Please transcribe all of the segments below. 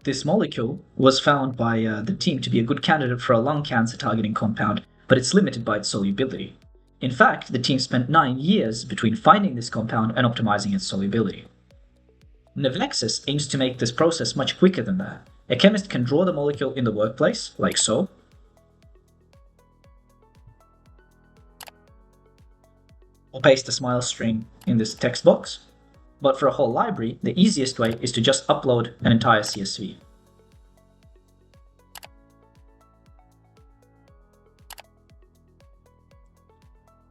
This molecule was found by the team to be a good candidate for a lung cancer targeting compound, but it's limited by its solubility. In fact, the team spent 9 years between finding this compound and optimizing its solubility. Navexis aims to make this process much quicker than that. A chemist can draw the molecule in the workplace, like so, or paste a smile string in this text box. But for a whole library, the easiest way is to just upload an entire CSV.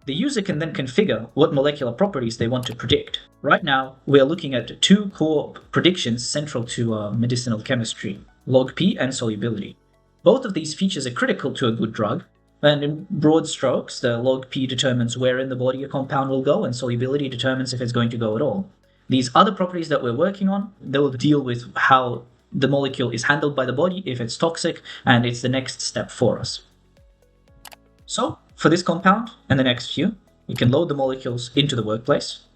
The user can then configure what molecular properties they want to predict. Right now, we are looking at two core predictions central to medicinal chemistry, log P and solubility. Both of these features are critical to a good drug, and in broad strokes, the log P determines where in the body a compound will go, and solubility determines if it's going to go at all. These other properties that we're working on, they will deal with how the molecule is handled by the body, if it's toxic, and it's the next step for us. So, for this compound and the next few, we can load the molecules into the workplace,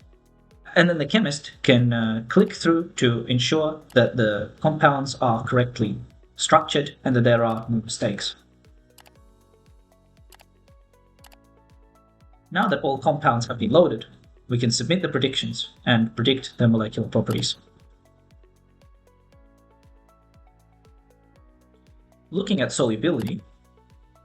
and then the chemist can click through to ensure that the compounds are correctly structured and that there are no mistakes. Now that all compounds have been loaded, we can submit the predictions and predict their molecular properties. Looking at solubility,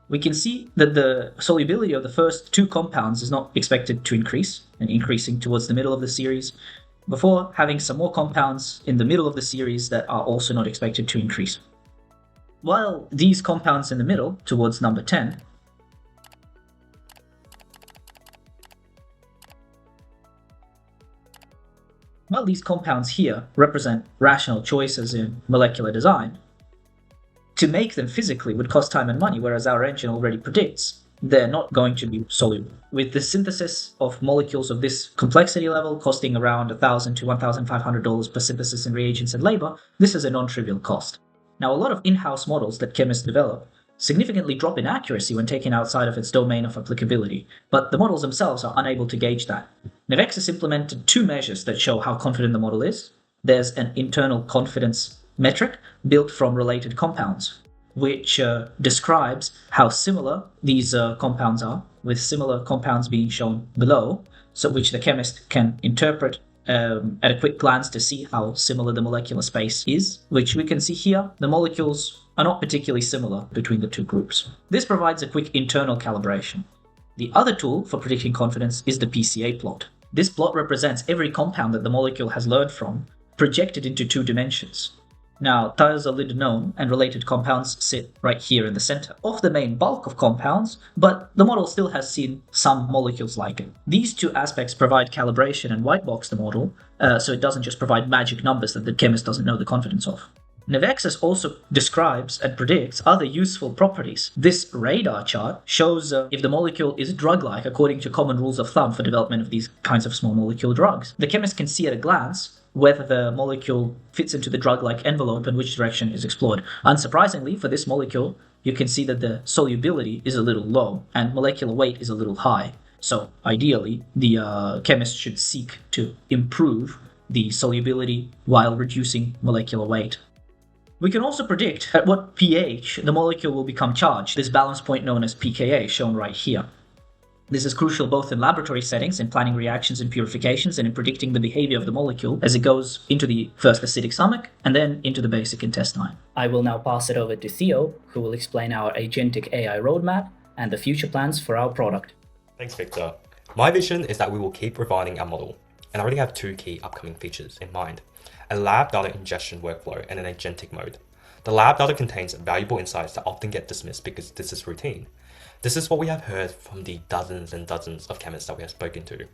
we can see that the solubility of the first two compounds is not expected to increase, and increasing towards the middle of the series, before having some more compounds in the middle of the series that are also not expected to increase. While these compounds in the middle, towards number 10, while these compounds here represent rational choices in molecular design, to make them physically would cost time and money, whereas our engine already predicts they're not going to be soluble. With the synthesis of molecules of this complexity level costing around $1,000 to $1,500 per synthesis in reagents and labor, this is a non-trivial cost. Now, a lot of in-house models that chemists develop significantly drop in accuracy when taken outside of its domain of applicability, but the models themselves are unable to gauge that. Navexis implemented two measures that show how confident the model is. There's an internal confidence metric built from related compounds, which describes how similar these compounds are, with similar compounds being shown below, so which the chemist can interpret at a quick glance to see how similar the molecular space is, which we can see here. The molecules are not particularly similar between the two groups. This provides a quick internal calibration. The other tool for predicting confidence is the PCA plot. This plot represents every compound that the molecule has learned from, projected into 2 dimensions. Now, thiazolidinone and related compounds sit right here in the center of the main bulk of compounds, but the model still has seen some molecules like it. These two aspects provide calibration and white box the model, so it doesn't just provide magic numbers that the chemist doesn't know the confidence of. Navexis also describes and predicts other useful properties. This radar chart shows if the molecule is drug-like according to common rules of thumb for development of these kinds of small molecule drugs. The chemist can see at a glance whether the molecule fits into the drug-like envelope and which direction is explored. Unsurprisingly, for this molecule, you can see that the solubility is a little low and molecular weight is a little high. So ideally, the chemist should seek to improve the solubility while reducing molecular weight. We can also predict at what pH the molecule will become charged, this balance point known as pKa, shown right here. This is crucial both in laboratory settings, in planning reactions and purifications, and in predicting the behavior of the molecule as it goes into the first acidic stomach and then into the basic intestine. I will now pass it over to Theo, who will explain our agentic AI roadmap and the future plans for our product. Thanks, Victor. My vision is that we will keep refining our model, and I already have 2 key upcoming features in mind: a lab data ingestion workflow and an agentic mode. The lab data contains valuable insights that often get dismissed because this is routine. This is what we have heard from the dozens and dozens of chemists that we have spoken to.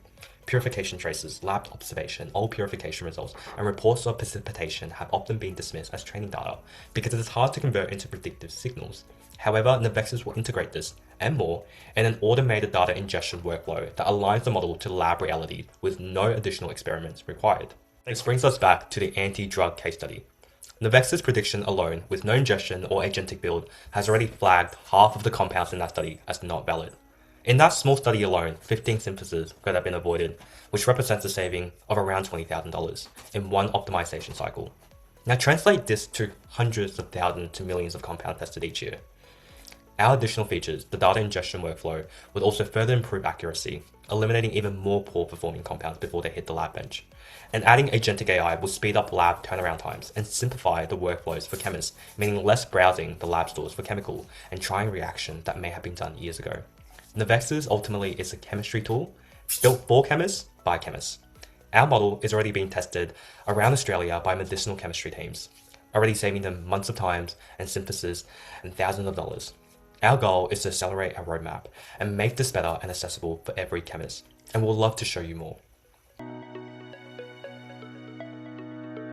Purification traces, lab observation, old purification results, and reports of precipitation have often been dismissed as training data because it is hard to convert into predictive signals. However, Navexis will integrate this and more in an automated data ingestion workflow that aligns the model to lab reality with no additional experiments required. This brings us back to the anti-drug case study. Navexis' prediction alone, with no ingestion or agentic build, has already flagged half of the compounds in that study as not valid. In that small study alone, 15 syntheses could have been avoided, which represents a saving of around $20,000 in one optimization cycle. Now translate this to hundreds of thousands to millions of compounds tested each year. Our additional features, the data ingestion workflow, would also further improve accuracy, eliminating even more poor performing compounds before they hit the lab bench. And adding agentic AI will speed up lab turnaround times and simplify the workflows for chemists, meaning less browsing the lab stores for chemical and trying reactions that may have been done years ago. Navexis ultimately is a chemistry tool built for chemists by chemists. Our model is already being tested around Australia by medicinal chemistry teams, already saving them months of time and synthesis and thousands of dollars. Our goal is to accelerate our roadmap and make this better and accessible for every chemist, and we'll love to show you more.